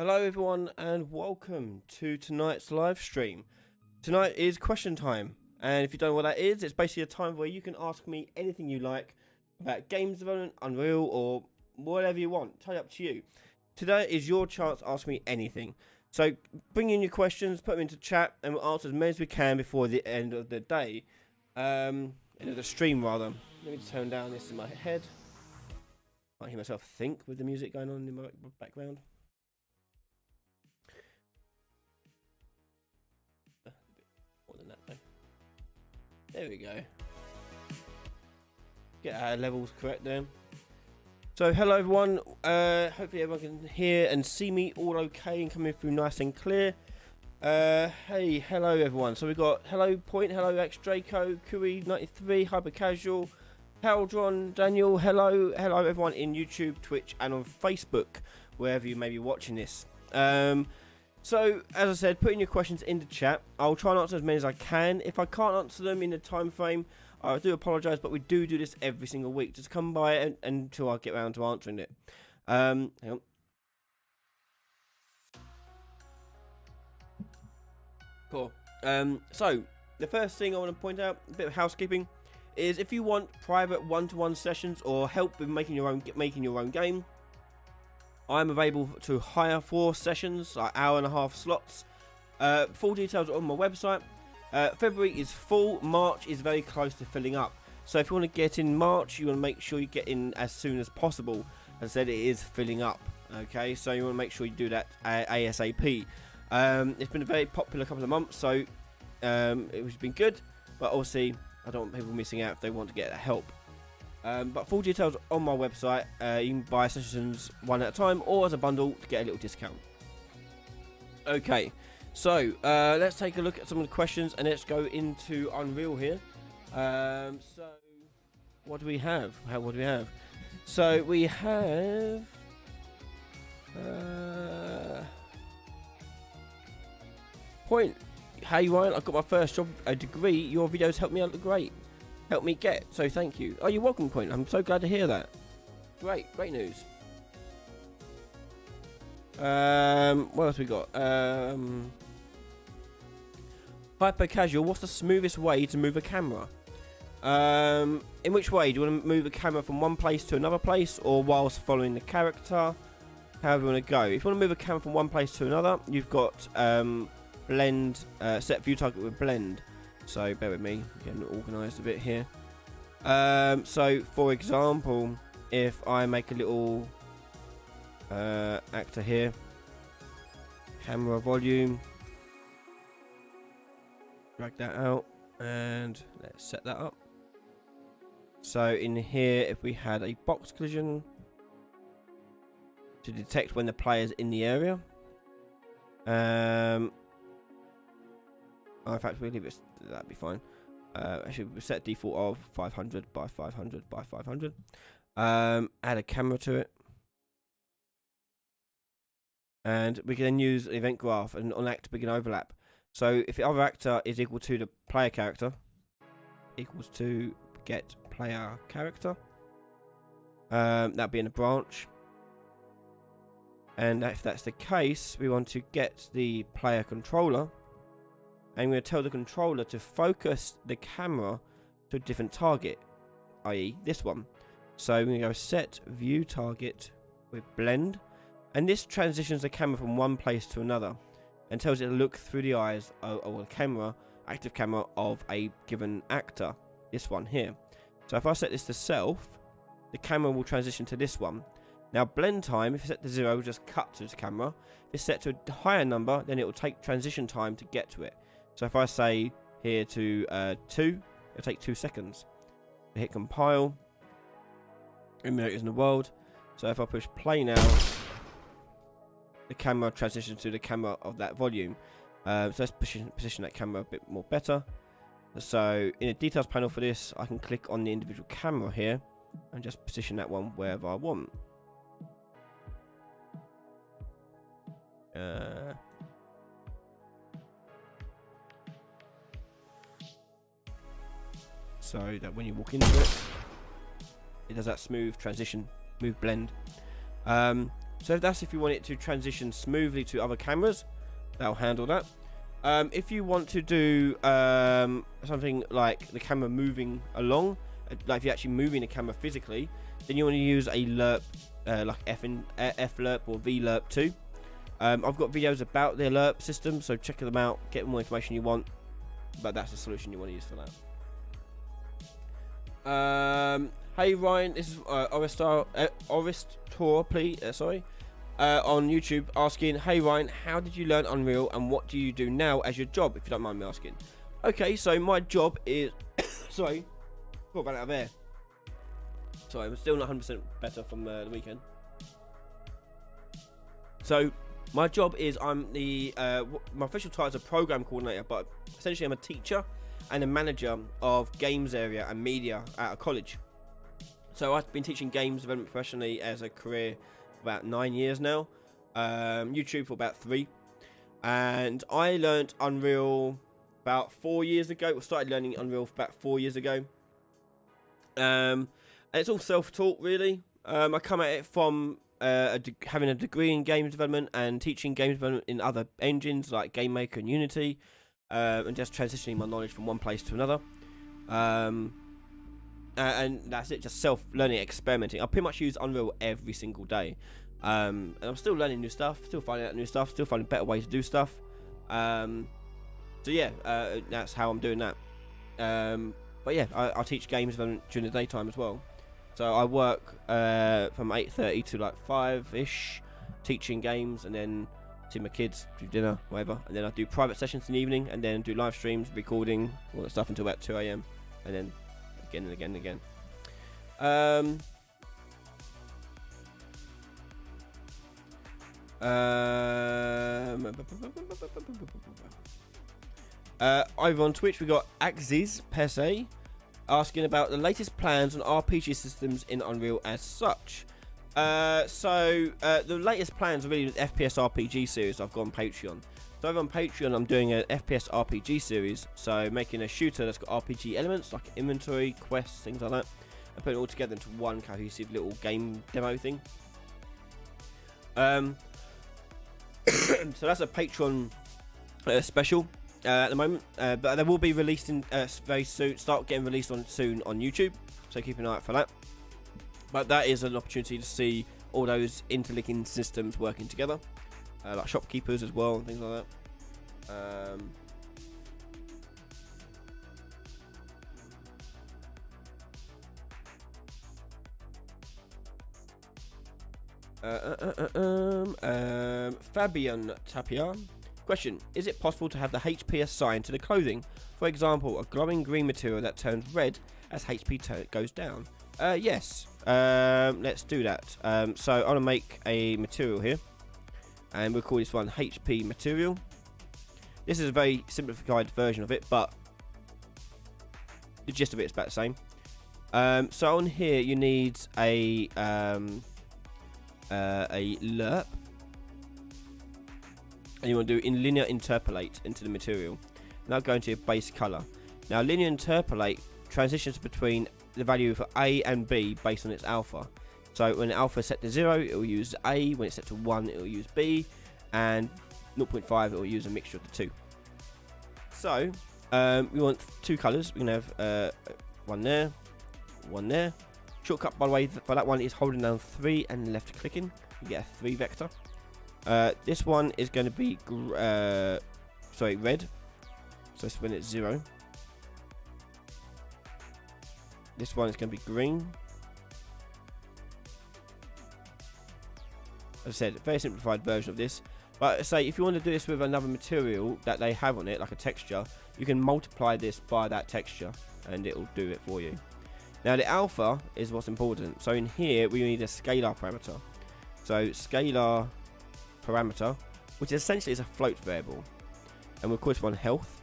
Hello everyone and welcome to tonight's live stream. Tonight is question time, and if you don't know what that is, it's basically a time where you can ask me anything you like about games development, Unreal, or whatever you want. Totally up to you. Today is your chance to ask me anything. So bring in your questions, put them into chat, and we'll answer as many as we can before the end of the day. End of the stream rather. Let me just turn down this in my head. I can't hear myself think with the music going on in my background. More than that though. There we go. Get our levels correct there. So hello everyone. Hopefully everyone can hear and see me all okay and coming through nice and clear. Hey, hello everyone. So we've got hello Point, hello X Draco, Kui93, Hyper Casual, Haldron, Daniel, hello everyone in YouTube, Twitch, and on Facebook, wherever you may be watching this. So as I said, put in your questions in the chat. I'll try and answer as many as I can. If I can't answer them in the time frame, I do apologise, but we do this every single week. Just come by until I get around to answering it. Hang on. Cool. So the first thing I want to point out, a bit of housekeeping, is if you want private one-to-one sessions or help with making your own game, I'm available to hire 4 sessions, like hour-and-a-half slots. Full details are on my website. February is full. March is very close to filling up. So if you want to get in March, you want to make sure you get in as soon as possible. As I said, it is filling up. Okay, so you want to make sure you do that ASAP. It's been a very popular couple of months, so it's been good. But obviously, I don't want people missing out if they want to get help. But full details on my website. You can buy sessions one at a time or as a bundle to get a little discount. Okay, so let's take a look at some of the questions and let's go into Unreal here. So what do we have? What do we have? So we have Point. Hey Ryan, I've got my first job, a degree. Your videos help me out great. Help me get, so thank you. Oh, you're welcome, Point. I'm so glad to hear that. Great news. What else we got? Hyper Casual, what's the smoothest way to move a camera? In which way? Do you want to move a camera from one place to another place, or whilst following the character? However you want to go. If you want to move a camera from one place to another, you've got blend, set view target with blend. So bear with me, getting organised a bit here. So for example, if I make a little actor here, camera volume, drag that out, and let's set that up. So in here, if we had a box collision to detect when the player's in the area, in fact, we'll leave it, that'd be fine. Actually, we'll set default of 500 by 500 by 500. Add a camera to it. And we can then use an event graph and on actor begin overlap. So if the other actor is equal to the player character, equals to get player character, that'd be in a branch. And if that's the case, we want to get the player controller. And I'm going to tell the controller to focus the camera to a different target, i.e. this one. So we're going to go set view target with blend. And this transitions the camera from one place to another and tells it to look through the eyes of the camera, active camera of a given actor, this one here. So if I set this to self, the camera will transition to this one. Now blend time, if it's set to 0, will just cut to the camera. If it's set to a higher number, then it will take transition time to get to it. So if I say here to 2, it'll take 2 seconds. I hit compile. Remote is in the world. So if I push play now, the camera transitions to the camera of that volume. So let's position that camera a bit more better. So in the details panel for this, I can click on the individual camera here and just position that one wherever I want. So that when you walk into it, it does that smooth transition, smooth blend. So that's if you want it to transition smoothly to other cameras, that'll handle that. If you want to do something like the camera moving along, like if you're actually moving the camera physically, then you want to use a lerp, like F lerp or V lerp 2. I've got videos about the lerp system, so check them out, get more information you want, but that's the solution you want to use for that. Hey Ryan, this is Oristor, please, on YouTube asking, hey Ryan, how did you learn Unreal and what do you do now as your job, if you don't mind me asking? Okay, so my job is, sorry, got ran out of air. Sorry, I'm still not 100% better from the weekend. So My job is I'm the my official title is a program coordinator, but essentially I'm a teacher and a manager of games area and media at a college. So I've been teaching games development professionally as a career for about 9 years now. YouTube for about 3, and I learned Unreal about 4 years ago. I started learning Unreal about 4 years ago. And it's all self-taught, really. I come at it from having a degree in games development and teaching games development in other engines like GameMaker and Unity, and just transitioning my knowledge from one place to another. And that's it, just self-learning, experimenting. I pretty much use Unreal every single day. And I'm still learning new stuff, still finding out new stuff, still finding better ways to do stuff. So yeah, that's how I'm doing that. But yeah, I teach games during the daytime as well. So I work from 8:30 to like 5ish, teaching games, and then see my kids, do dinner, whatever. And then I do private sessions in the evening, and then do live streams, recording, all that stuff until about 2 AM, and then again and again and again. Over on Twitch we got Axis per se asking about the latest plans on RPG systems in Unreal as such. The latest plans are really the FPS RPG series I've got on Patreon. So over on Patreon I'm doing an FPS RPG series, so making a shooter that's got RPG elements like inventory, quests, things like that, and putting it all together into one cohesive little game demo thing. So that's a Patreon special at the moment, but they will be released in very soon. Start getting released soon on YouTube, so keep an eye out for that. But that is an opportunity to see all those interlinking systems working together, like shopkeepers as well and things like that. Fabian Tapia. Question: is it possible to have the HP assigned to the clothing? For example, a glowing green material that turns red as HP goes down. Yes. Let's do that. So I'm gonna make a material here, and we'll call this one HP material. This is a very simplified version of it, but the gist of it is about the same. So on here you need a lerp, and you want to do in linear interpolate into the material. Now go into your base color. Now linear interpolate transitions between the value for A and B based on its alpha. So when alpha is set to 0, it will use A. When it's set to 1, it will use B, and 0.5 it will use a mixture of the two. So we want 2 colors. We can have one there, one there. Shortcut, by the way, for that one is holding down 3 and left clicking. You get a 3 vector. This one is going to be red. So it's when it's 0. This one is going to be green. As I said, a very simplified version of this. But say if you want to do this with another material that they have on it, like a texture, you can multiply this by that texture and it will do it for you. Now the alpha is what's important. So in here we need a scalar parameter. So scalar parameter, which essentially is a float variable, and we'll call this one health,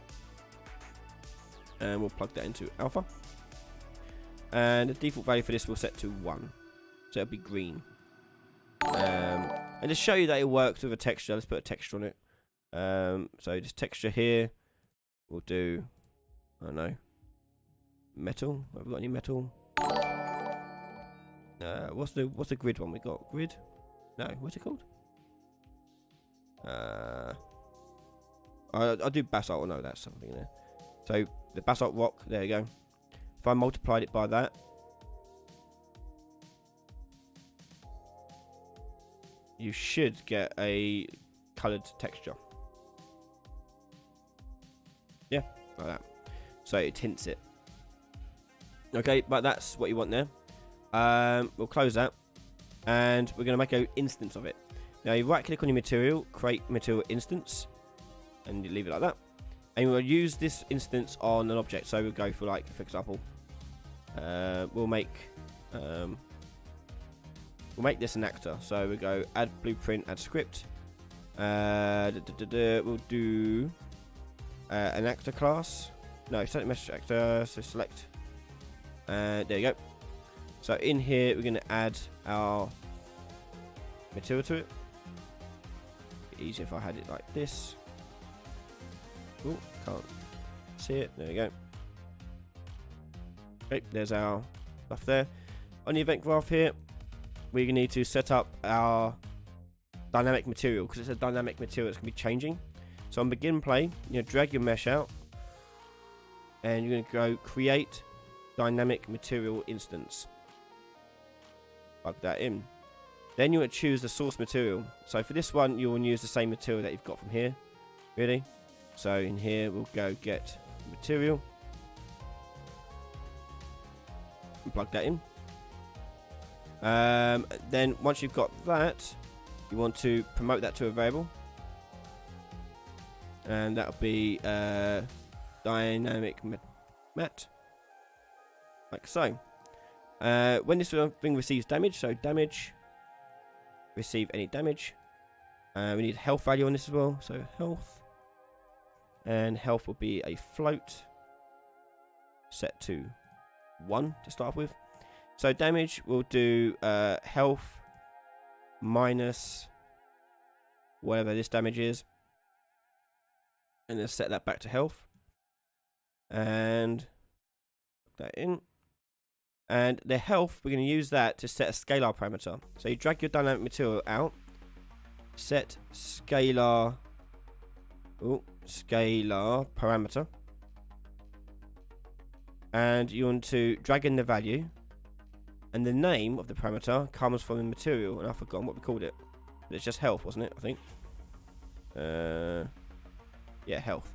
and we'll plug that into alpha, and the default value for this we'll set to 1, so it'll be green. And to show you that it works with a texture, let's put a texture on it. So this texture here we'll do, I don't know, metal. Have we got any metal? What's the grid one we got? Grid? No, what's it called? I'll do basalt. No, that's something there. So the basalt rock. There you go. If I multiplied it by that, you should get a coloured texture. Yeah, like that. So it tints it. Okay, but that's what you want there. We'll close that, and we're going to make an instance of it. Now you right click on your material, create material instance, and you leave it like that. And we'll use this instance on an object. So we'll go for, like, for example, we'll make this an actor. So we go add blueprint, add script, We'll do an actor class. No, select mesh actor. So select. There you go. So in here, we're going to add our material to it. Easier if I had it like this. Oh, can't see it. There we go. Okay, there's our stuff there. On the event graph here, we need to set up our dynamic material, because it's a dynamic material that's going to be changing. So on begin play, you drag your mesh out, and you're going to go create dynamic material instance. Plug that in. Then you want to choose the source material. So for this one, you will use the same material that you've got from here. Really? So in here, we'll go get material. And plug that in. Then once you've got that, you want to promote that to a variable. And that'll be dynamic mat. Like so. When this thing receives damage, so damage, receive any damage. We need health value on this as well, so health. And health will be a float, set to 1 to start off with. So damage will do health minus whatever this damage is. And then set that back to health. And put that in. And the health, we're going to use that to set a scalar parameter. So you drag your dynamic material out, set scalar parameter, and you want to drag in the value, and the name of the parameter comes from the material, and I've forgotten what we called it. But it's just health, wasn't it? I think. Yeah, health.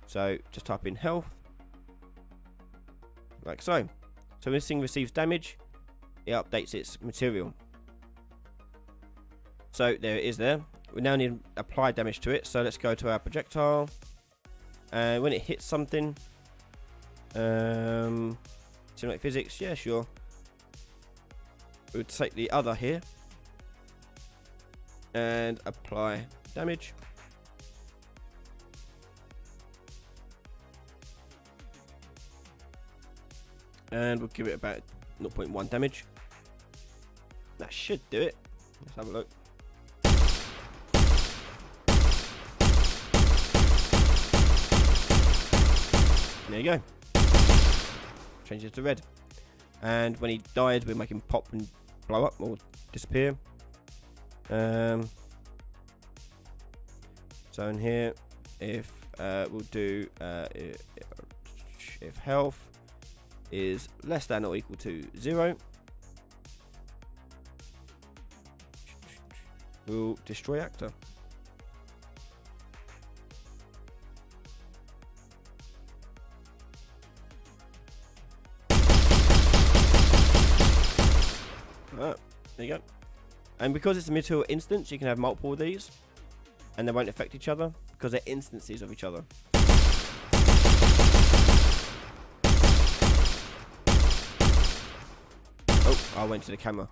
So just type in health, like so. So when this thing receives damage, it updates its material. So there it is there. We now need to apply damage to it. So let's go to our projectile. And when it hits something, simulate physics, yeah, sure. We would take the other here and apply damage. And we'll give it about 0.1 damage. That should do it. Let's have a look. There you go. Changes to red. And when he died, we'll make him pop and blow up or disappear. So in here, if we'll do if health is less than or equal to 0, we'll destroy actor. There you go. And because it's a material instance, you can have multiple of these, and they won't affect each other because they're instances of each other. Oh, I went to the camera.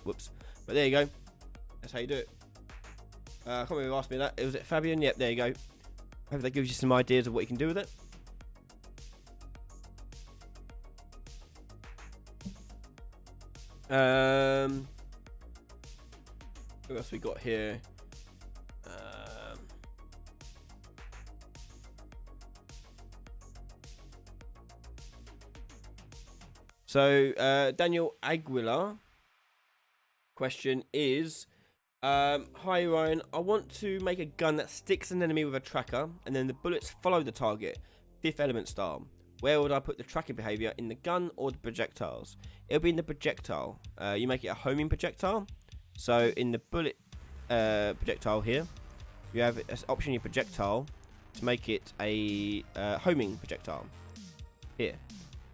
Whoops. But there you go. That's how you do it. I can't remember who asked me that. Was it Fabian? Yep, there you go. Hope that gives you some ideas of what you can do with it. What else we got here? So Daniel Aguilar question is, hi Ryan, I want to make a gun that sticks an enemy with a tracker and then the bullets follow the target, Fifth Element style. Where would I put the tracking behavior, in the gun or the projectiles? It'll be in the projectile. You make it a homing projectile. So in the bullet projectile here, you have an option in your projectile to make it a homing projectile here.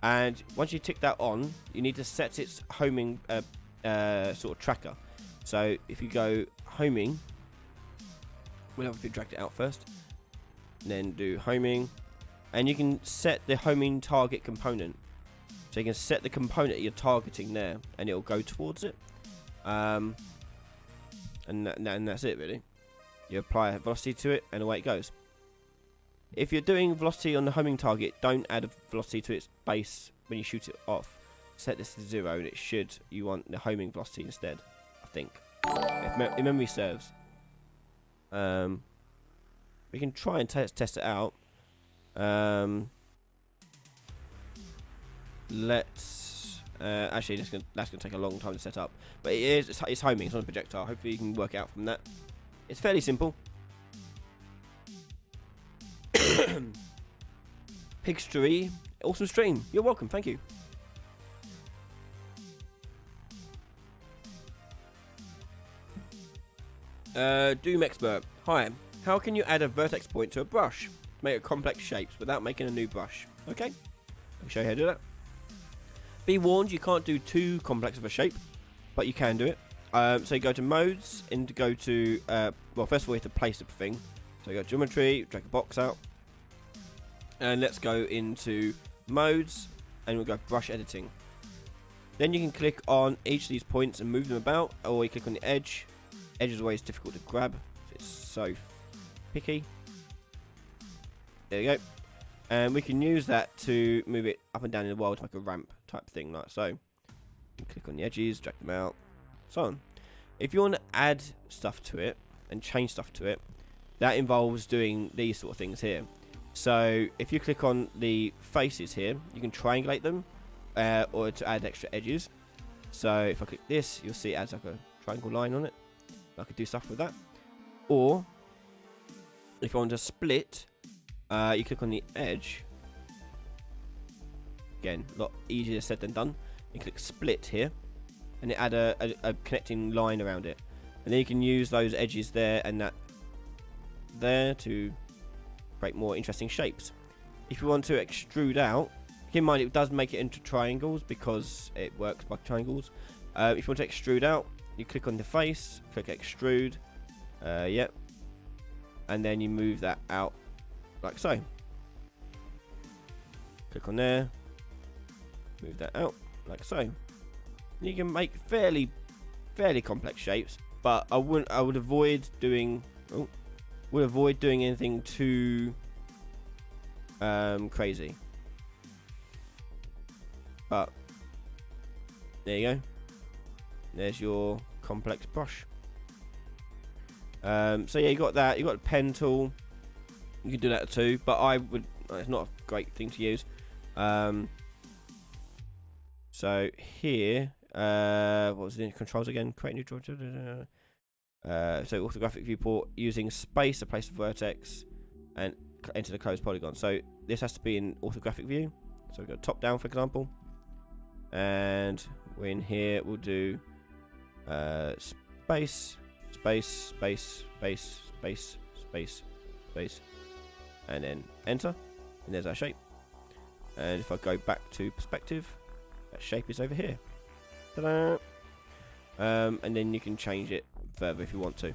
And once you tick that on, you need to set its homing sort of tracker. So if you go homing, we'll have to drag it out first, and then do homing, and you can set the homing target component. So you can set the component you're targeting there, and it'll go towards it. And that's it really. You apply velocity to it, and away it goes. If you're doing velocity on the homing target, don't add a velocity to its base when you shoot it off. Set this to 0, and you want the homing velocity instead, I think. If memory serves. We can try and test it out. Let's actually that's gonna take a long time to set up, but it's homing. It's on a projectile. Hopefully you can work it out from that. It's fairly simple. Pigstery, awesome stream. You're welcome. Thank you. Doom Expert. Hi. How can you add a vertex point to a brush to make it complex shapes without making a new brush? Okay. I'll show you how to do that. Be warned, you can't do too complex of a shape, but you can do it. So you go to modes and go to well, first of all you have to place the thing. So you go to geometry, drag a box out, and let's go into modes, and we'll go brush editing. Then you can click on each of these points and move them about, or you click on the edge. Edge is always difficult to grab. It's so picky. There you go. And we can use that to move it up and down in the world like a ramp type thing, like so. You click on the edges, drag them out, so on. If you want to add stuff to it and change stuff to it, that involves doing these sort of things here. So if you click on the faces here, you can triangulate them, or to add extra edges. So if I click this, you'll see it adds like a triangle line on it. I could do stuff with that. Or if I want to split, you click on the edge. Again, a lot easier said than done. You click split here, and it add a connecting line around it, and then you can use those edges there and that there to create more interesting shapes. If you want to extrude out, keep in mind it does make it into triangles because it works by triangles. If you want to extrude out, you click on the face, click extrude, yep, and then you move that out like so. Click on there, move that out like so. You can make fairly complex shapes, but I would avoid doing anything too crazy. But there you go. There's your complex brush. So yeah, you got that. You got a pen tool. You can do that too, but it's not a great thing to use. So here, what was the controls again? Create new draw. So orthographic viewport using space to place the vertex and enter the closed polygon. So this has to be in orthographic view. So we go top down, for example, and we're in here. We'll do space, space, space, space, space, space, space, and then enter, and there's our shape. And if I go back to perspective, that shape is over here. Ta-da! And then you can change it further if you want to.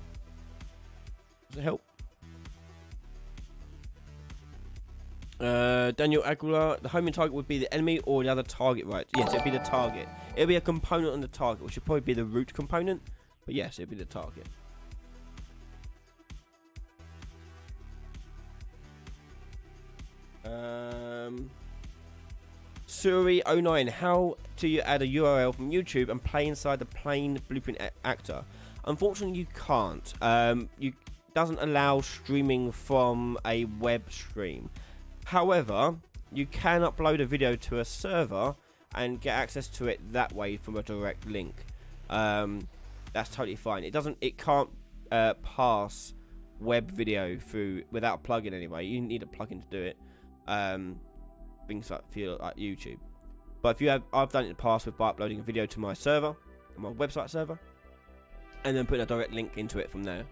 Does it help? Daniel Aguilar, the homing target would be the enemy or the other target, right? Yes, it'd be the target. It'll be a component on the target, which should probably be the root component, but yes, it'll be the target. Suri09, how do you add a URL from YouTube and play inside the plain Blueprint actor? Unfortunately, you can't. It doesn't allow streaming from a web stream. However, you can upload a video to a server and get access to it that way from a direct link. That's totally fine. It can't pass web video through without a plugin anyway. You need a plugin to do it. Things like YouTube. But if I've done it in the past by uploading a video to my server, my website server, and then putting a direct link into it from there.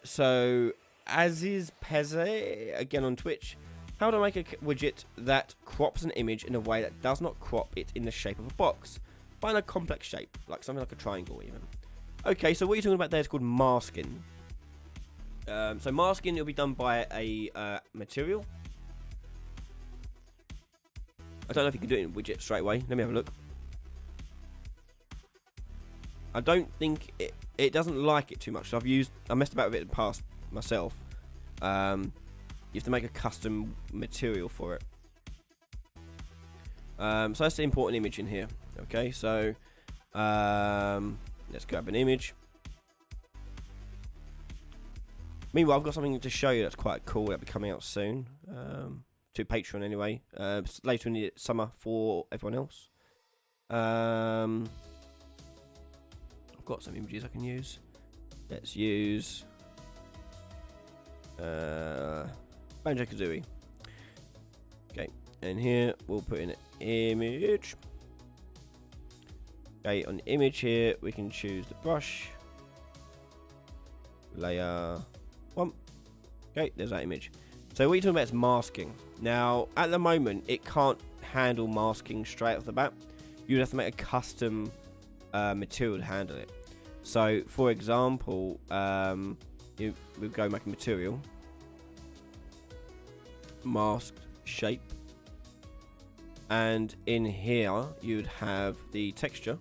So Aziz Peze again on Twitch. How to make a widget that crops an image in a way that does not crop it in the shape of a box. Find a complex shape, like something like a triangle even. Okay, so what you're talking about there is called masking. So masking will be done by a material. I don't know if you can do it in widget straight away. Let me have a look. I don't think it doesn't like it too much. So I messed about with it in the past myself. You have to make a custom material for it. So that's the important image in here. Okay, so let's grab an image. Meanwhile, I've got something to show you that's quite cool. That'll be coming out soon. To Patreon anyway. Later in the summer for everyone else. I've got some images I can use. Let's use Banjo-Kazooie. Okay, and here we'll put in an image. Okay, on the image here we can choose the brush. Layer 1. Okay, there's that image. So what you're talking about is masking. Now, at the moment, it can't handle masking straight off the bat. You'd have to make a custom material to handle it. So, for example, we go make a material, masked shape, and in here you'd have the texture.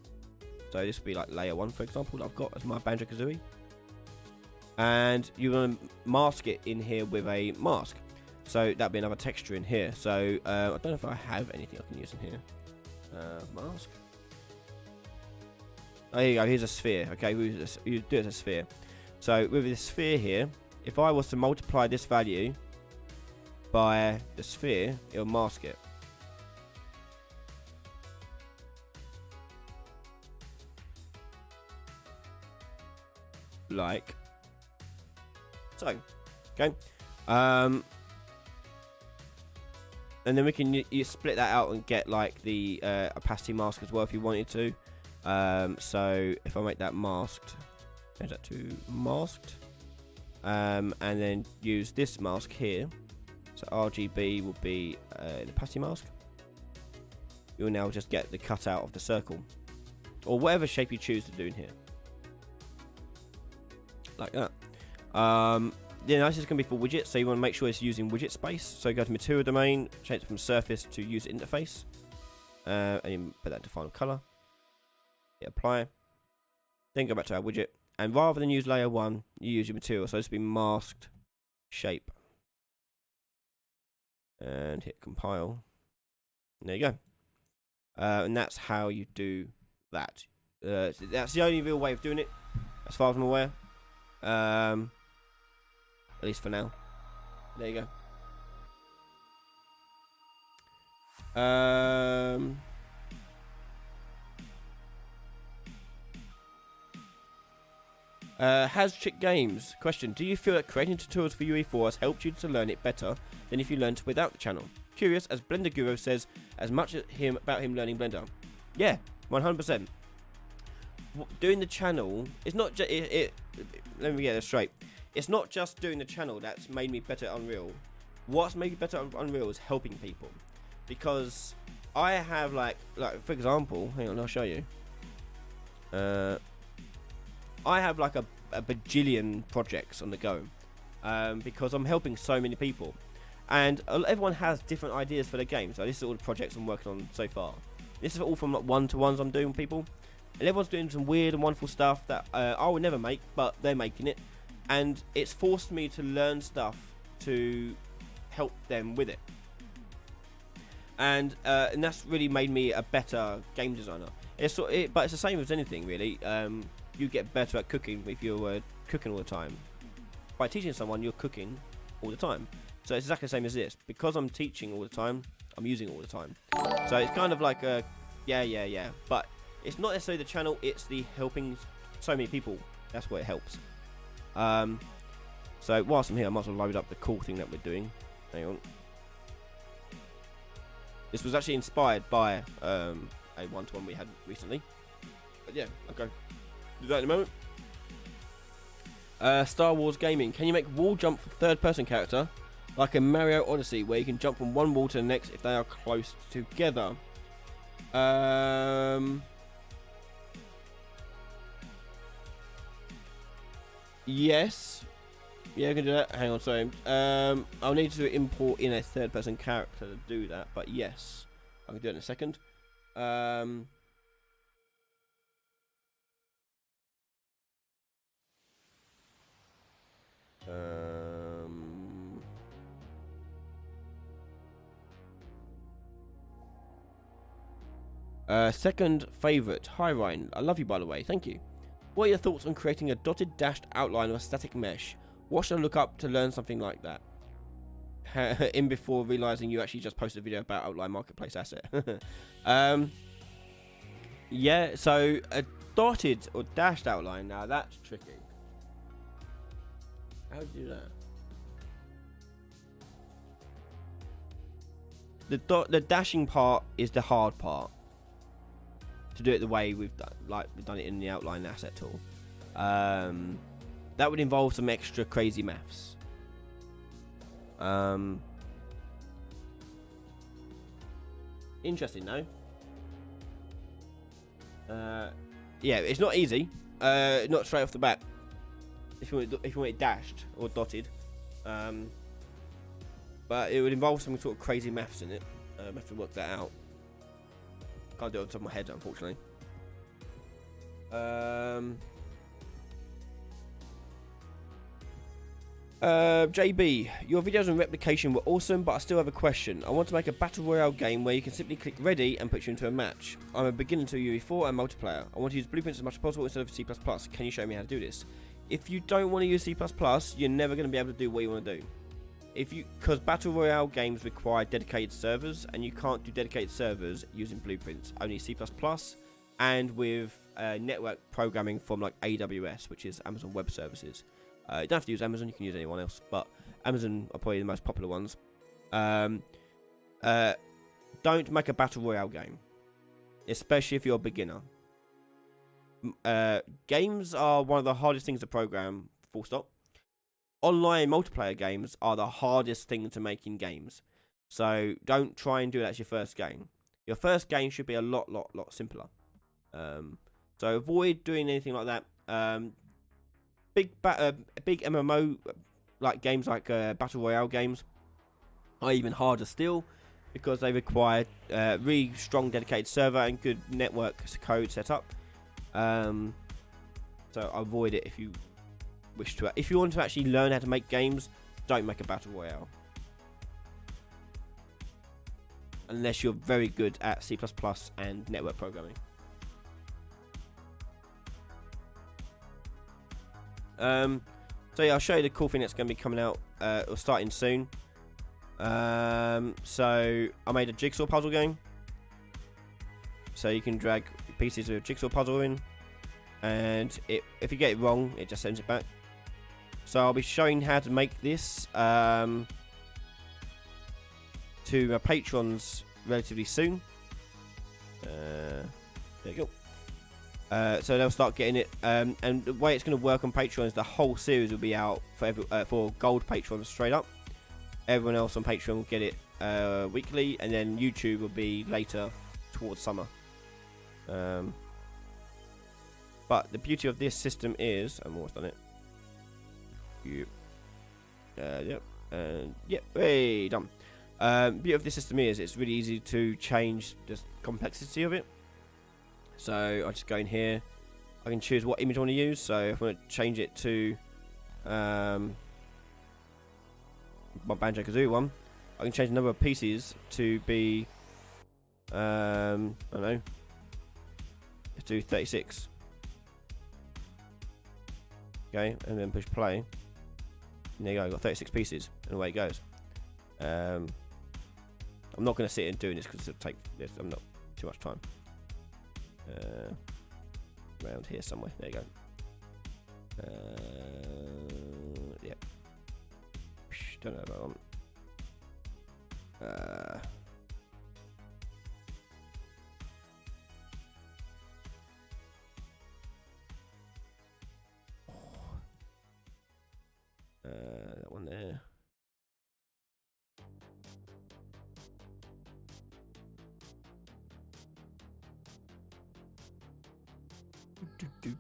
So this would be like layer 1, for example, that I've got as my Banjo-Kazooie. And you're going to mask it in here with a mask. So that'd be another texture in here. So I don't know if I have anything I can use in here. Mask. Oh, here you go. Here's a sphere. Okay, you do it as a sphere. So with this sphere here, if I was to multiply this value by the sphere, it'll mask it. Like so. Okay. And then we can you split that out and get like the opacity mask as well if you wanted to. So if I make that masked, change that to masked, and then use this mask here. So RGB will be the opacity mask. You'll now just get the cutout of the circle, or whatever shape you choose to do in here, like that. Yeah, this is going to be for widgets, so you want to make sure it's using widget space. So go to material domain, change it from surface to user interface, and you put that into final color. Hit apply. Then go back to our widget, and rather than use layer 1, you use your material. So this will be masked shape, and hit compile. And there you go. And that's how you do that. That's the only real way of doing it, as far as I'm aware. At least for now. There you go. Has Chick Games question: do you feel that creating tutorials for UE4 has helped you to learn it better than if you learned without the channel? Curious, as Blender Guru says, as much as about him learning Blender. Yeah, 100%. Doing the channel, it's not just let me get this straight. It's not just doing the channel that's made me better at Unreal. What's made me better at Unreal is helping people, because I have like for example, hang on, I'll show you. I have like a bajillion projects on the go, because I'm helping so many people, and everyone has different ideas for their game. So this is all the projects I'm working on so far. This is all from like one-to-ones I'm doing with people, and everyone's doing some weird and wonderful stuff that I would never make, but they're making it. And it's forced me to learn stuff to help them with it, and that's really made me a better game designer. But it's the same as anything really. You get better at cooking if you're cooking all the time. By teaching someone, you're cooking all the time. So it's exactly the same as this. Because I'm teaching all the time, I'm using it all the time. So it's kind of like a yeah. But it's not necessarily the channel. It's the helping so many people. That's where it helps. So whilst I'm here, I might as well load up the cool thing that we're doing. Hang on. This was actually inspired by a one-to-one we had recently. But yeah, okay. Do that in a moment. Star Wars Gaming. Can you make wall jump for third-person character, like in Mario Odyssey, where you can jump from one wall to the next if they are close together? Yes. Yeah, I can do that. Hang on, sorry. I'll need to import in a third-person character to do that, but yes, I can do it in a second. Um, second favourite. Hi Ryan, I love you by the way, thank you. What are your thoughts on creating a dotted dashed outline of a static mesh? What should I look up to learn something like that? In before realising you actually just posted a video about Outline Marketplace asset. Yeah, so a dotted or dashed outline, now that's tricky. How do you do that? The dashing part is the hard part. To do it the way we've done it in the outline asset tool. That would involve some extra crazy maths. Interesting, no? Yeah, it's not easy. Not straight off the bat. If you want it dashed or dotted, but it would involve some sort of crazy maths in it. I have to work that out. Can't do it on top of my head, unfortunately. JB, your videos on replication were awesome, but I still have a question. I want to make a battle royale game where you can simply click ready and put you into a match. I'm a beginner to UE4 and multiplayer. I want to use blueprints as much as possible instead of C++. Can you show me how to do this? If you don't want to use C++, you're never going to be able to do what you want to do. Because battle royale games require dedicated servers, and you can't do dedicated servers using blueprints. Only C++ and with network programming from like AWS, which is Amazon Web Services. You don't have to use Amazon, you can use anyone else, but Amazon are probably the most popular ones. Don't make a battle royale game, especially if you're a beginner. Games are one of the hardest things to program, full stop. Online multiplayer games are the hardest thing to make in games. So don't try and do that as your first game. Your first game should be a lot simpler. So avoid doing anything like that. Big MMO like games like battle royale games are even harder still because they require really strong dedicated server and good network code setup. So avoid it if you wish to. If you want to actually learn how to make games, don't make a battle royale unless you're very good at C++ and network programming. So yeah, I'll show you the cool thing that's going to be coming out or starting soon. So I made a jigsaw puzzle game, so you can drag pieces of a jigsaw puzzle in, and if you get it wrong, it just sends it back. So I'll be showing how to make this to my patrons relatively soon. There you go. So they'll start getting it, and the way it's going to work on Patreon is the whole series will be out for gold patrons straight up. Everyone else on Patreon will get it weekly, and then YouTube will be later towards summer. But the beauty of this system is, I'm almost done it. Yep. Yep. Yep. Hey, done. Beauty of this system is it's really easy to change the complexity of it. So I just go in here. I can choose what image I want to use. So if I want to change it to my Banjo-Kazooie one, I can change the number of pieces to be I don't know. Let's do 36. Okay, and then push play. And there you go, I've got 36 pieces, and away it goes. I'm not going to sit and doing this because it'll take this. I'm not too much time. Around here somewhere. There you go. Yeah. Don't know if I want. That one there.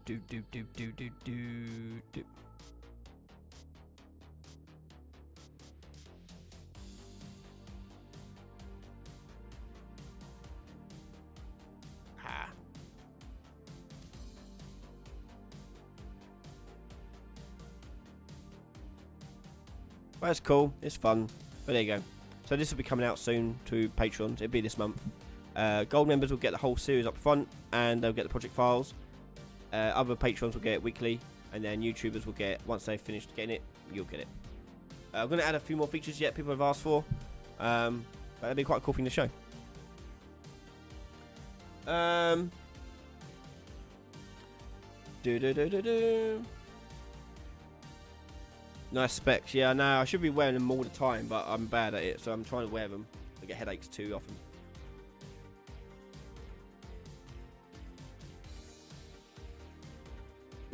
Do. But it's cool. It's fun. But there you go. So this will be coming out soon to patrons. It'll be this month. Gold members will get the whole series up front, and they'll get the project files. Other patrons will get it weekly, and then YouTubers will get, once they've finished getting it, you'll get it. I'm going to add a few more features yet people have asked for. But that'd be quite a cool thing to show. Nice specs. Yeah, no, I should be wearing them all the time, but I'm bad at it, so I'm trying to wear them. I get headaches too often.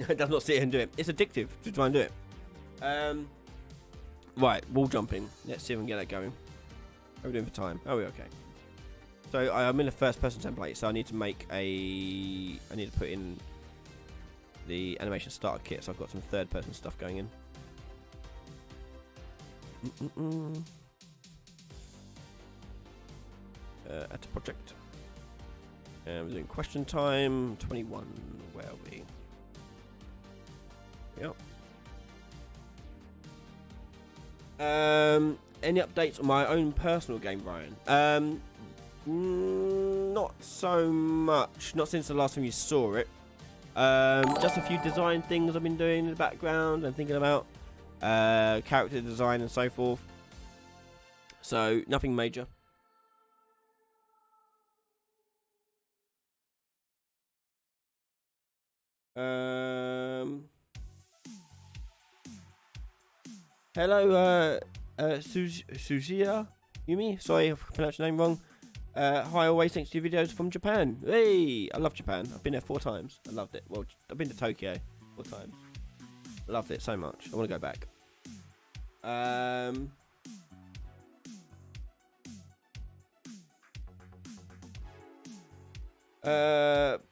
It does not sit here and do it. It's addictive to try and do it. Right, wall jumping. Let's see if we can get that going. How are we doing for time? Oh, we're okay. So I'm in a first person template, so I need to make a... I need to put in the animation starter kit, so I've got some third person stuff going in. Add to project. And we're doing question time 21. Where are we? Yep. Any updates on my own personal game, Brian? Not so much. Not since the last time you saw it. Just a few design things I've been doing in the background and thinking about. Character design and so forth. So, nothing major. Hello, Suzuya Yumi. Sorry if I pronounced your name wrong. Hi, always thanks to your videos from Japan. Hey, I love Japan. I've been there 4 times. I loved it. Well, I've been to Tokyo 4 times. I loved it so much. I want to go back.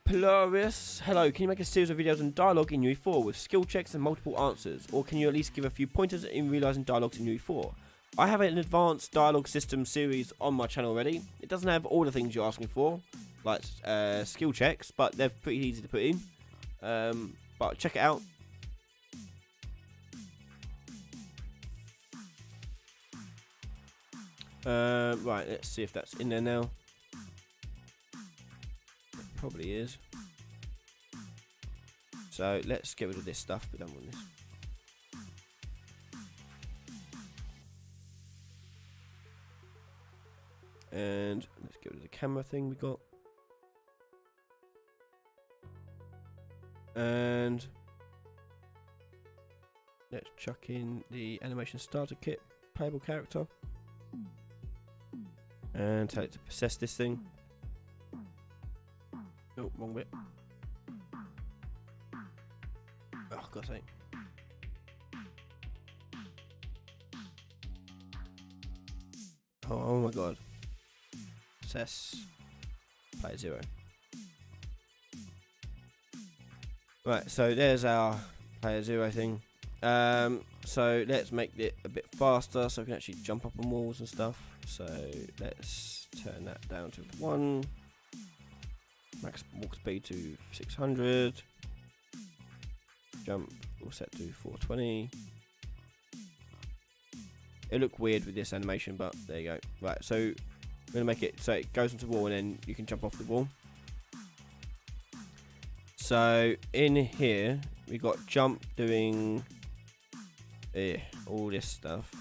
Polaris, hello, can you make a series of videos on dialogue in UE4 with skill checks and multiple answers? Or can you at least give a few pointers in realising dialogues in UE4? I have an advanced dialogue system series on my channel already. It doesn't have all the things you're asking for, like skill checks, but they're pretty easy to put in. But check it out. Right, let's see if that's in there now. It probably is. So let's get rid of this stuff. We don't want this. And let's get rid of the camera thing we got. And let's chuck in the animation starter kit playable character. And tell it to possess this thing. Oh, wrong bit. Oh, God's sake. Oh my god. Possess. Player 0. Right, so there's our player 0 thing. So let's make it a bit faster so we can actually jump up on walls and stuff. So let's turn that down to 1. Max walk speed to 600. Jump we'll set to 420. It'll look weird with this animation, but there you go. Right, so we're going to make it so it goes onto the wall and then you can jump off the wall. So in here we got jump doing all this stuff.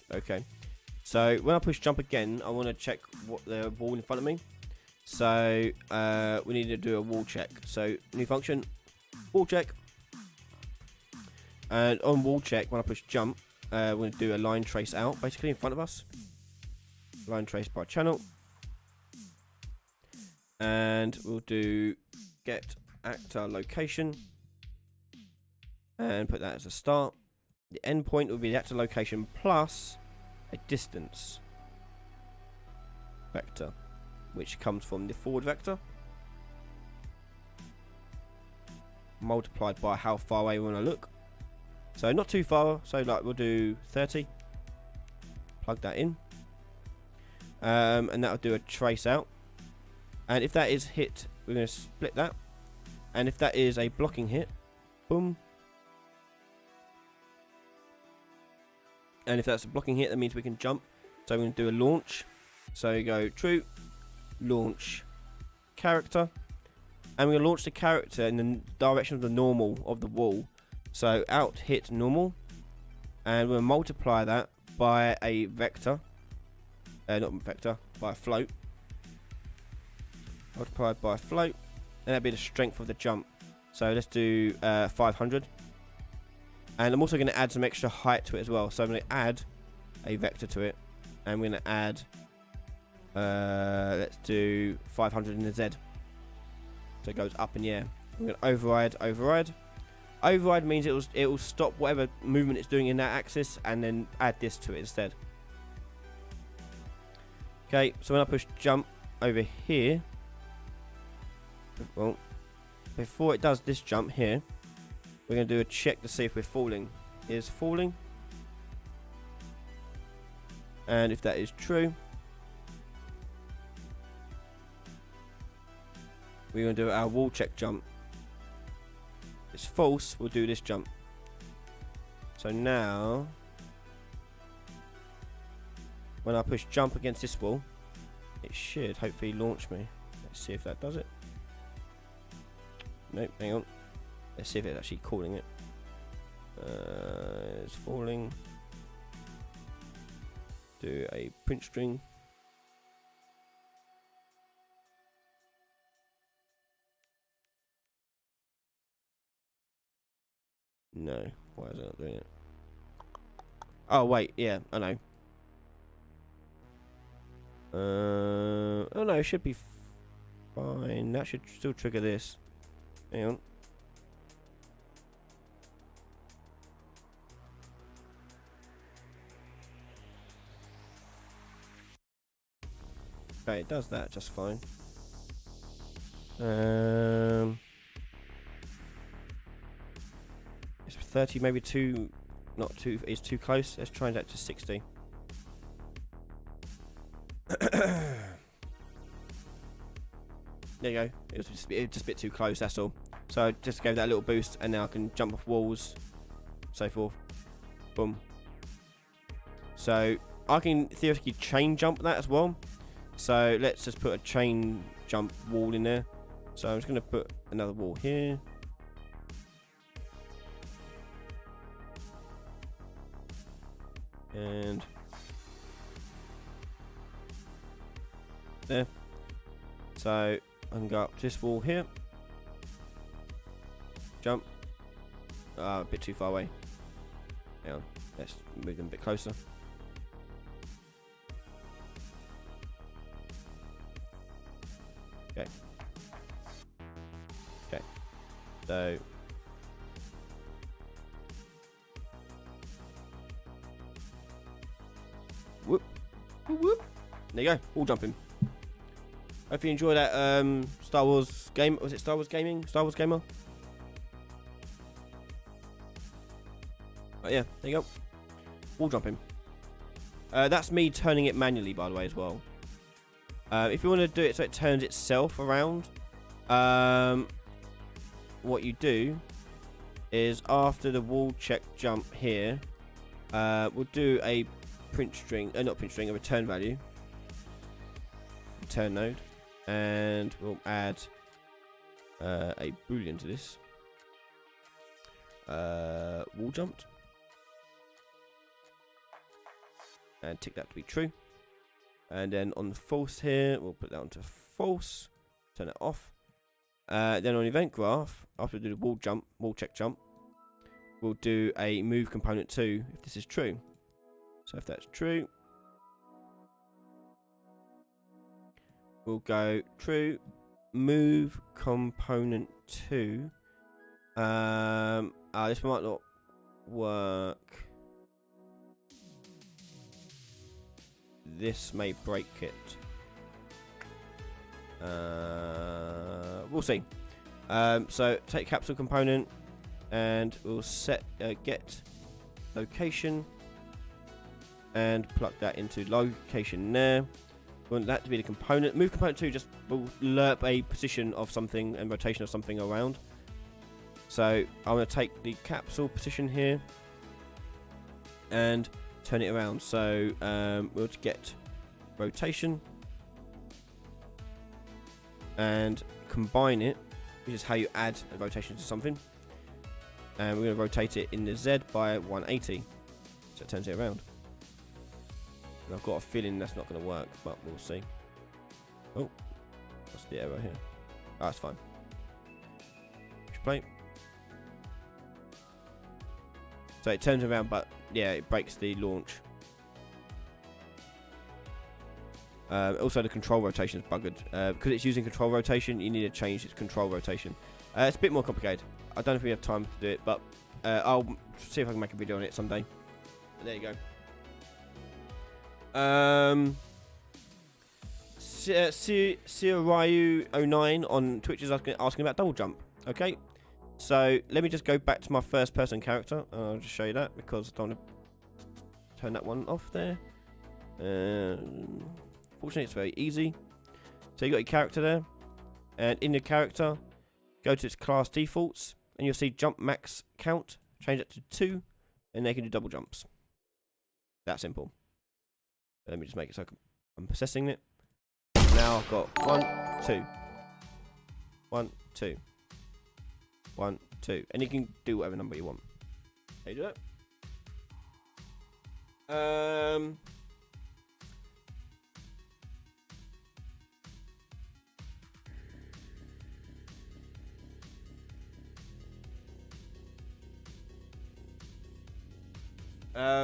Okay, so when I push jump again, I want to check what the wall in front of me. So we need to do a wall check. So new function, wall check. And on wall check, when I push jump, we're going to do a line trace out, basically in front of us. Line trace by channel. And we'll do get actor location. And put that as a start. The endpoint will be the actor location plus a distance vector, which comes from the forward vector, multiplied by how far away we want to look. So not too far, so like we'll do 30. Plug that in. And that'll do a trace out. And if that is hit, we're going to split that. And if that is a blocking hit, boom. And if that's a blocking hit, that means we can jump. So I'm going to do a launch. So you go true, launch, character. And we're going to launch the character in the direction of the normal of the wall. So out hit normal. And we'll multiply that by a vector. Not vector, by a float. Multiplied by a float. And that'll be the strength of the jump. So let's do 500. And I'm also going to add some extra height to it as well. So I'm going to add a vector to it. And we're going to add, let's do 500 in the Z. So it goes up in the air. We're going to override, override. Override means it will stop whatever movement it's doing in that axis and then add this to it instead. Okay, so when I push jump over here, well, before it does this jump here, we're going to do a check to see if we're falling. Is falling. And if that is true, we're going to do our wall check jump. If it's false, we'll do this jump. So now, when I push jump against this wall, it should hopefully launch me. Let's see if that does it. Nope, hang on. Let's see if it's actually calling it. It's falling. Do a print string. No, why is it not doing it? Oh wait, yeah, I know. Oh no, it should be fine. That should still trigger this. Hang on. Okay, it does that just fine. It's 30, maybe too, not too, it's too close. Let's try that to 60. There you go. It was just a bit too close, that's all. So I just gave that a little boost, and now I can jump off walls, so forth. Boom. So I can theoretically chain jump that as well. So let's just put a chain jump wall in there. So I'm just going to put another wall here. And there. So I can go up this wall here. Jump. A bit too far away. Hang on. Let's move them a bit closer. Okay. Okay. So whoop, whoop, whoop. There you go. All jumping. Hope you enjoy that Star Wars game. Was it Star Wars Gaming? Star Wars Gamer? Oh yeah, there you go. Wall jumping. That's me turning it manually, by the way, as well. If you want to do it so it turns itself around, what you do is after the wall check jump here, we'll do a print string, not print string, a return value, return node, and we'll add a boolean to this. Wall jumped, and tick that to be true. And then on the false here, we'll put that onto false, turn it off. Then on event graph, after we do the wall jump, wall check jump, we'll do a move component 2 if this is true. So if that's true, we'll go true, move component 2. This might not work. This may break it. We'll see. So take capsule component, and we'll set get location, and plug that into location there. We want that to be the component. Move component 2 just will lerp a position of something and rotation of something around. So I'm going to take the capsule position here and turn it around. So we'll get rotation and combine it, which is how you add a rotation to something. And we're going to rotate it in the Z by 180. So it turns it around. And I've got a feeling that's not going to work, but we'll see. Oh, what's the error here? Oh, that's fine. Push play. So it turns around, but yeah, it breaks the launch. Also, the control rotation is buggered. Because it's using control rotation, you need to change its control rotation. It's a bit more complicated. I don't know if we have time to do it, but I'll see if I can make a video on it someday. But there you go. Sirayu09 on Twitch is asking about double jump. Okay, so let me just go back to my first person character. I'll just show you that because I don't want to turn that one off there. Fortunately, it's very easy. So you got your character there, and in your character, go to its class defaults, and you'll see jump max count. Change it to 2, and they can do double jumps. That simple. Let me just make it so I'm processing it. Now I've got 1, 2, 1, 2, 1, 2, and you can do whatever number you want. How you do that?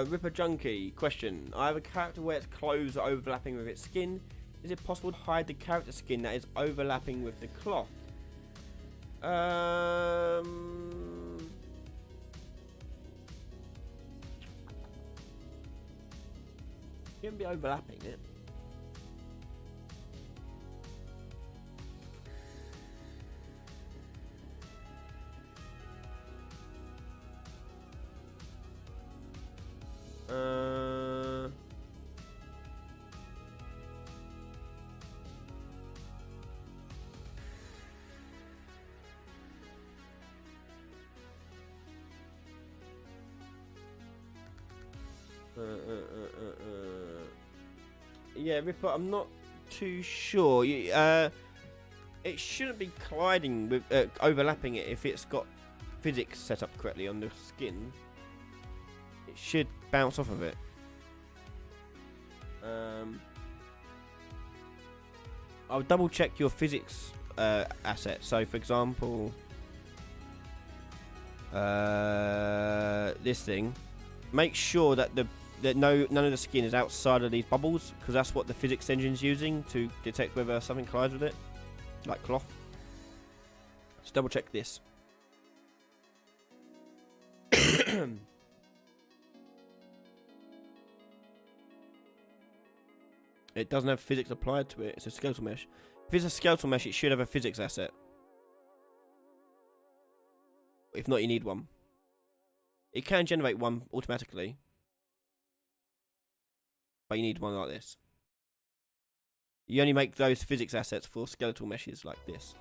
Ripper Junkie question. I have a character where its clothes are overlapping with its skin. Is it possible to hide the character skin that is overlapping with the cloth? You can be overlapping it. Yeah, Ripper, I'm not too sure. It shouldn't be colliding with, overlapping it if it's got physics set up correctly on the skin. It should bounce off of it. I'll double check your physics asset. So, for example, this thing. Make sure that none of the skin is outside of these bubbles, because that's what the physics engine's using to detect whether something collides with it, like cloth. Let's double check this. It doesn't have physics applied to it. It's a skeletal mesh. If it's a skeletal mesh, it should have a physics asset. If not, you need one. It can generate one automatically, but you need one like this. You only make those physics assets for skeletal meshes like this.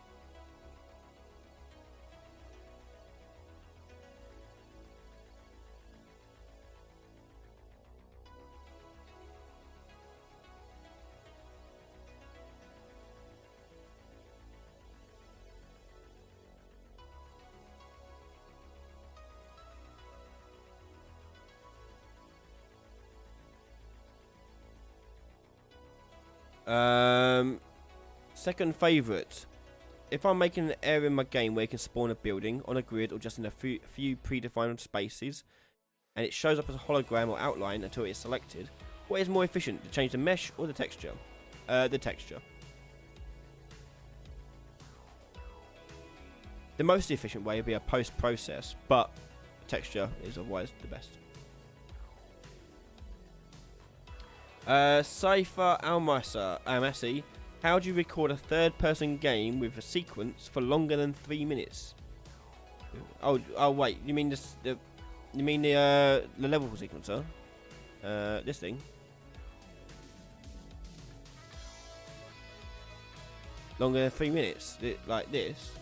Second favourite. If I'm making an area in my game where you can spawn a building on a grid or just in a few predefined spaces, and it shows up as a hologram or outline until it is selected, what is more efficient, to change the mesh or the texture? The texture. The most efficient way would be a post-process, but texture is always the best. Cypher Almasi, how do you record a third-person game with a sequence for longer than 3 minutes? Oh wait, you mean the level sequencer? This thing. longer than 3 minutes, like this,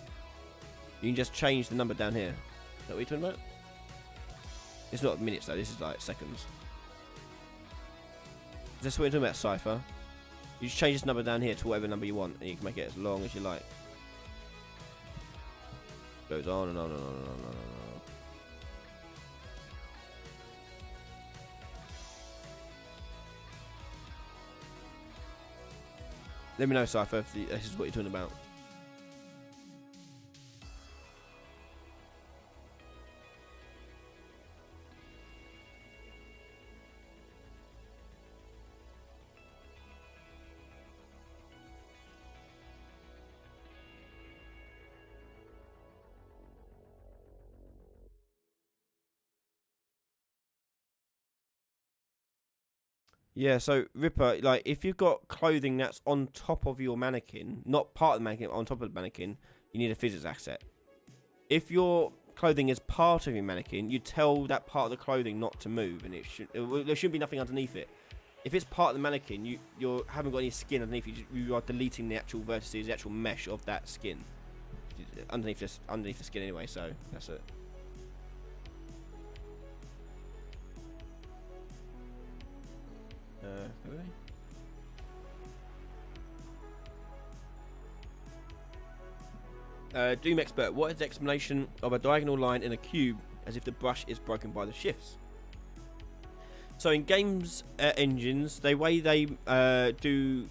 you can just change the number down here. Is that what you're talking about? It's not minutes though, this is like seconds. Is this what you're talking about, Cypher? You just change this number down here to whatever number you want, and you can make it as long as you like. Goes on and on and on and on and on. And on. Let me know, Cypher, if this is what you're talking about. Yeah, so Ripper, like if you've got clothing that's on top of your mannequin, not part of the mannequin, on top of the mannequin, you need a physics asset. If your clothing is part of your mannequin, you tell that part of the clothing not to move, and there should be nothing underneath it. If it's part of the mannequin, you haven't got any skin underneath you are deleting the actual vertices, the actual mesh of that skin underneath the skin anyway. So that's it. Doom Expert, what is the explanation of a diagonal line in a cube as if the brush is broken by the shifts? So in games engines, the way they do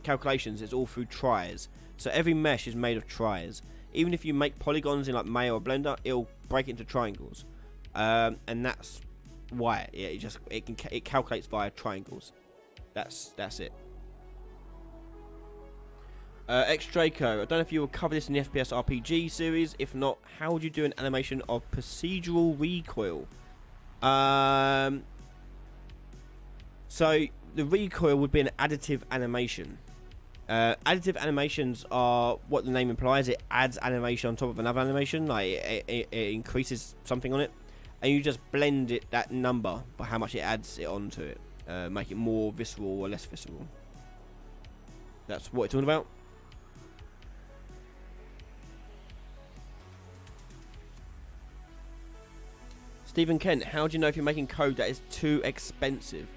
calculations is all through tries. So every mesh is made of tries. Even if you make polygons in like Maya or Blender, it'll break into triangles, and that's why it calculates via triangles. That's it. X Draco, I don't know if you will cover this in the FPS RPG series. If not, how would you do an animation of procedural recoil? So the recoil would be an additive animation. Additive animations are what the name implies. It adds animation on top of another animation, like it increases something on it, and you just blend that number by how much it adds it onto it, make it more visceral or less visceral. That's what it's all about. Stephen Kent, how do you know if you're making code that is too expensive?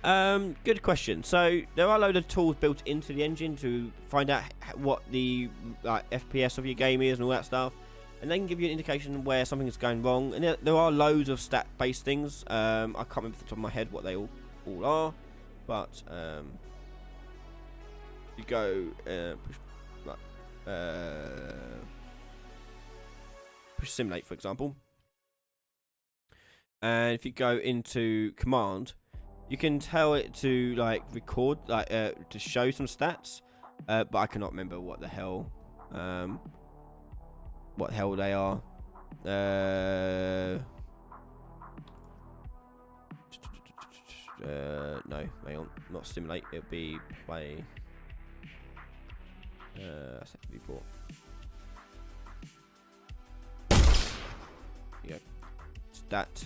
Good question. So there are a load of tools built into the engine to find out what the FPS of your game is and all that stuff, and they can give you an indication where something is going wrong. And there are loads of stat-based things. I can't remember off the top of my head what they all are, but you go push simulate, for example. And if you go into command, you can tell it to record, to show some stats, but I cannot remember what the hell they are. No, hang on, not simulate. It'll be play. That's have to be bought. Yeah, stat.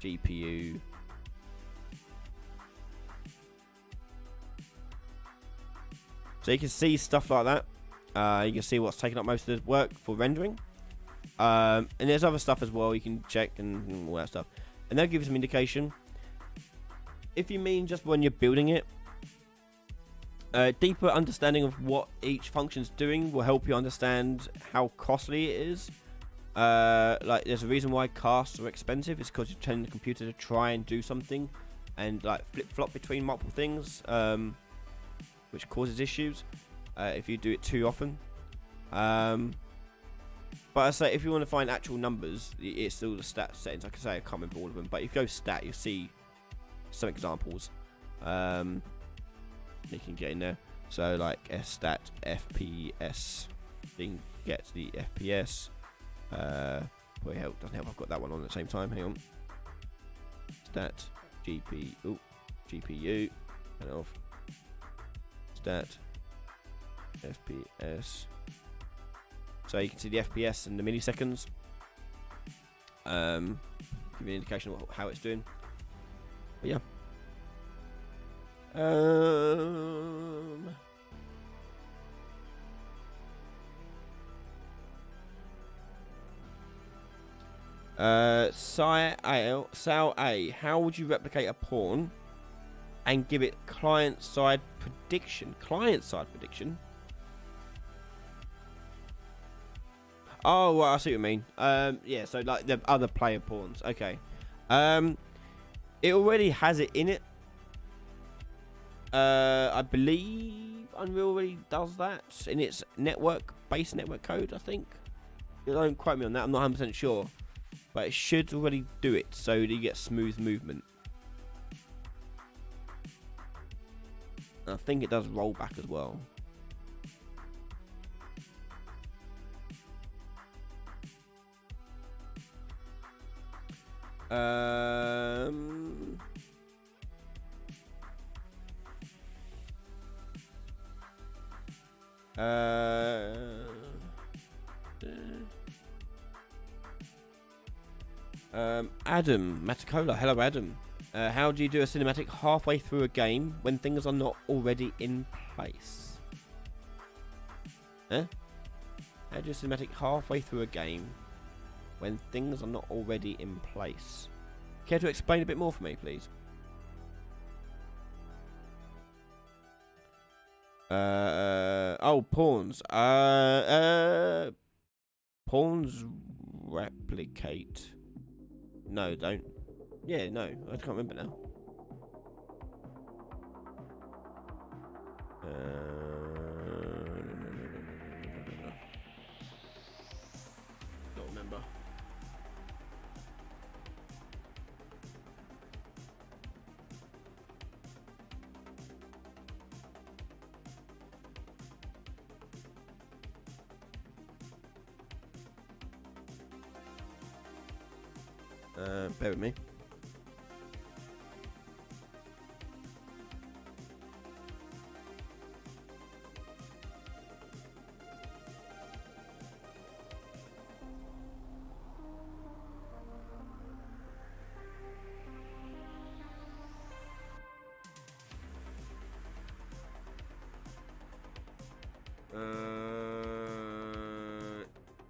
GPU. So you can see stuff like that. You can see what's taking up most of the work for rendering. And there's other stuff as well you can check and all that stuff. And they'll give you some indication. If you mean just when you're building it, deeper understanding of what each function's doing will help you understand how costly it is. There's a reason why casts are expensive. It's because you're telling the computer to try and do something and flip-flop between multiple things, which causes issues if you do it too often. But I say if you want to find actual numbers, it's still the stat settings. Like I say, I can't remember all of them, but if you go stat, you'll see some examples. You can get in there. So like stat FPS thing gets the FPS. Doesn't help I've got that one on at the same time. Hang on. Stat GPU and off. Stat FPS. So you can see the FPS and the milliseconds. Give you an indication of how it's doing. But Um. Sal A. How would you replicate a pawn and give it client-side prediction? Client-side prediction? Oh, well, I see what you mean. Yeah, so like the other player pawns. Okay. It already has it in it. I believe Unreal already does that in its base network code, I think. Don't quote me on that, I'm not 100% sure. But it should already do it, so that you get smooth movement. I think it does rollback as well. Adam Matacola, hello Adam. How do you do a cinematic halfway through a game when things are not already in place? Huh? How do you do a cinematic halfway through a game when things are not already in place? Care to explain a bit more for me, please? Oh, pawns. Pawns replicate. No, don't. Yeah, no, I can't remember now. Don't remember. Bear with me.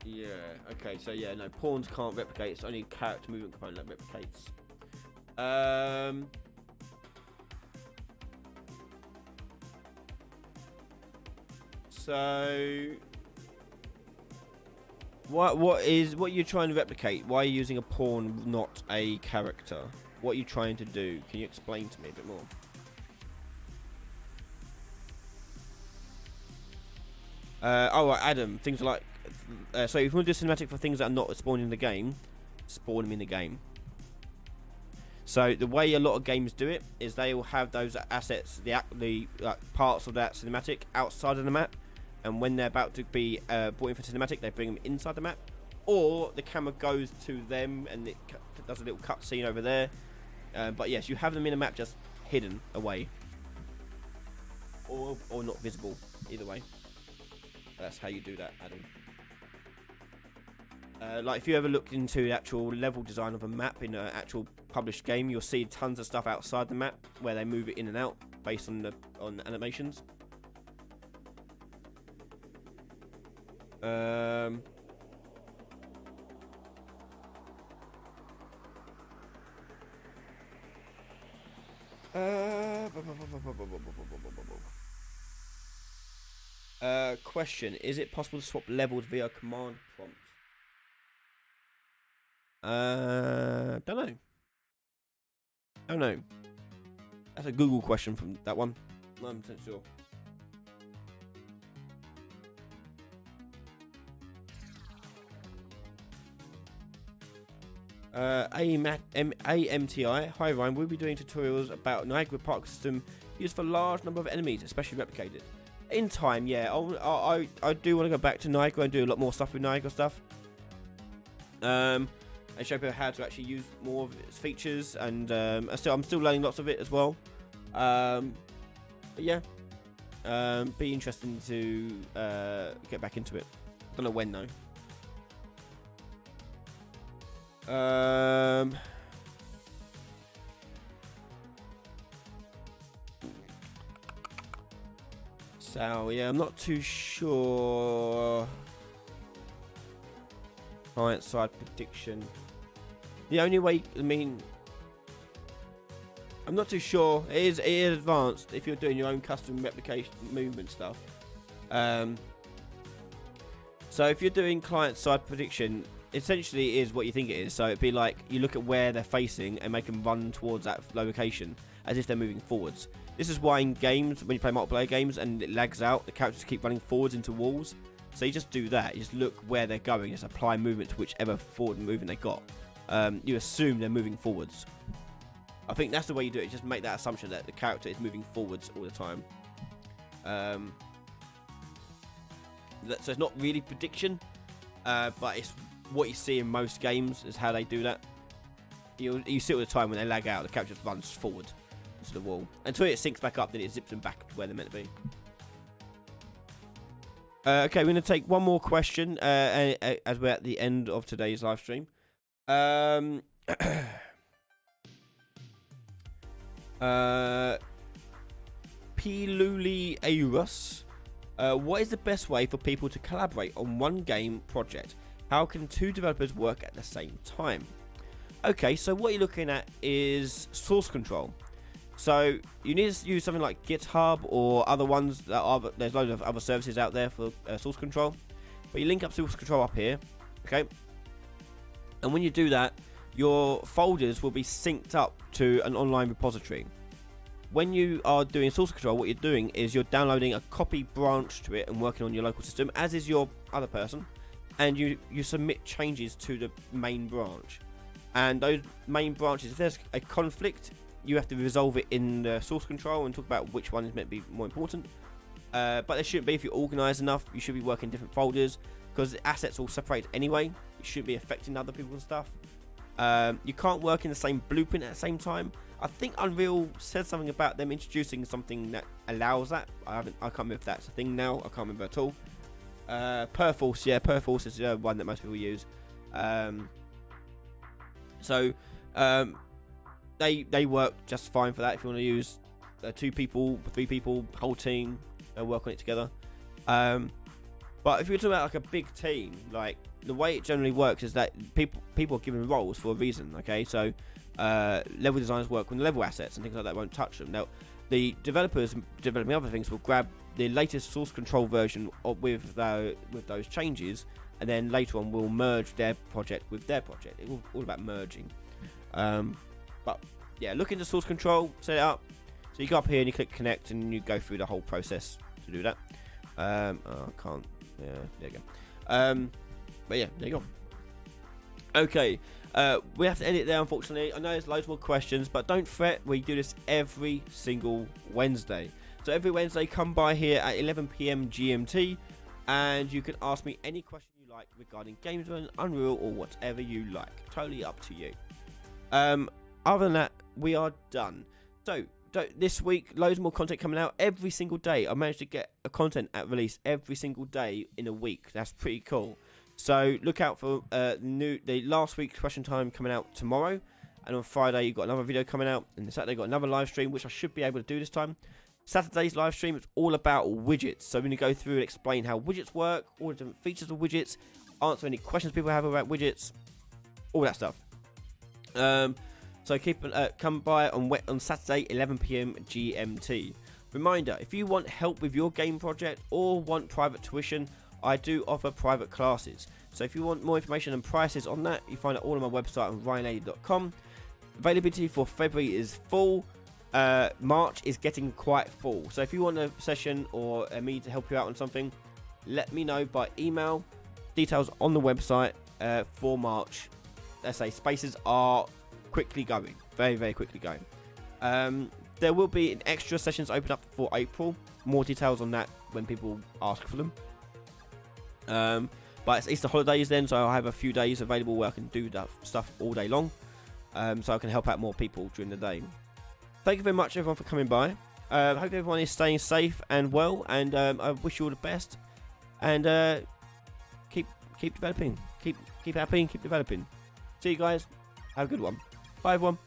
Yeah. Okay. So yeah, no, pawns can't replicate. It's only character movement component that replicates. So what you're trying to replicate? Why are you using a pawn, not a character? What are you trying to do? Can you explain to me a bit more? Oh, right, Adam. Things like so if you want to do cinematic for things that are not spawning in the game, spawn them in the game. So the way a lot of games do it is they will have those assets, the parts of that cinematic outside of the map, and when they're about to be brought in for cinematic, they bring them inside the map, or the camera goes to them and it does a little cutscene over there. But yes, you have them in a map just hidden away, or not visible. Either way, that's how you do that, Adam. Like if you ever looked into the actual level design of a map in an actual published game, you'll see tons of stuff outside the map where they move it in and out based on the animations. Question: is it possible to swap levels via command prompt? Don't know. Don't know. That's a Google question from that one. I'm not sure. AMTI. Hi Ryan, we'll be doing tutorials about Niagara Park system used for large number of enemies, especially replicated. In time, yeah. I do want to go back to Niagara and do a lot more stuff with Niagara stuff. And show people how to actually use more of its features, and I'm still learning lots of it as well. But yeah, be interesting to get back into it. Don't know when though. Sal, yeah, I'm not too sure. Client side prediction. The only way, I mean, I'm not too sure. It is advanced if you're doing your own custom replication movement stuff. So if you're doing client side prediction, essentially it is what you think it is. So it'd be like you look at where they're facing and make them run towards that location as if they're moving forwards. This is why in games, when you play multiplayer games and it lags out, the characters keep running forwards into walls. So you just do that. You just look where they're going. Just apply movement to whichever forward movement they got. You assume they're moving forwards. I think that's the way you do it. Just make that assumption that the character is moving forwards all the time. So it's not really prediction, but it's what you see in most games is how they do that. You see all the time when they lag out, the character just runs forward into the wall until it sinks back up, then it zips them back to where they're meant to be. Okay, we're going to take one more question as we're at the end of today's live stream. Piluli Aurus. What is the best way for people to collaborate on one game project? How can two developers work at the same time? Okay, so what you're looking at is source control. So you need to use something like GitHub or other ones that are. There's loads of other services out there for source control, but you link up source control up here, okay? And when you do that, your folders will be synced up to an online repository. When you are doing source control, what you're doing is you're downloading a copy branch to it and working on your local system, as is your other person, and you submit changes to the main branch. And those main branches, if there's a conflict, you have to resolve it in the source control and talk about which one is meant to be more important. But there shouldn't be. If you're organised enough, you should be working in different folders because the assets all separate anyway. It shouldn't be affecting other people's stuff. You can't work in the same blueprint at the same time. I think Unreal said something about them introducing something that allows that. I can't remember if that's a thing now. I can't remember at all. Perforce, yeah, Perforce is one that most people use. They work just fine for that. If you want to use 2 people, 3 people, whole team, they'll work on it together. But if you're talking about like a big team, like the way it generally works is that people are given roles for a reason. Okay, so level designers work on level assets and things like that. Won't touch them. Now, the developers developing other things will grab the latest source control version with those changes, and then later on will merge their project with their project. It's all about merging. But yeah, look into source control, set it up. So you go up here and you click connect, and you go through the whole process to do that. I can't. Yeah, there you go. But yeah, there you go. Okay, we have to edit there, unfortunately. I know there's loads more questions, but don't fret. We do this every single Wednesday. So every Wednesday, come by here at 11 PM GMT, and you can ask me any question you like regarding Games Run, Unreal, or whatever you like. Totally up to you. Other than that, we are done. So this week, loads more content coming out every single day. I managed to get a content at release every single day in a week. That's pretty cool. So look out for the last week's question time coming out tomorrow, and on Friday you've got another video coming out, and Saturday you've got another live stream, which I should be able to do this time. Saturday's live stream is all about widgets, so I'm going to go through and explain how widgets work, all the different features of widgets, answer any questions people have about widgets, all that stuff. So come by on Saturday, 11 PM GMT. Reminder, if you want help with your game project or want private tuition, I do offer private classes. So if you want more information and prices on that, you find it all on my website on ryanadey.com. Availability for February is full. March is getting quite full. So if you want a session or me to help you out on something, let me know by email. Details on the website for March. Let's say spaces are quickly going, very, very quickly going. There will be extra sessions open up for April. More details on that when people ask for them. But it's Easter holidays then, so I have a few days available where I can do that stuff all day long. So I can help out more people during the day. Thank you very much, everyone, for coming by. I hope everyone is staying safe and well, and I wish you all the best. And keep developing, keep happy, and keep developing. See you guys. Have a good one. Bye, everyone.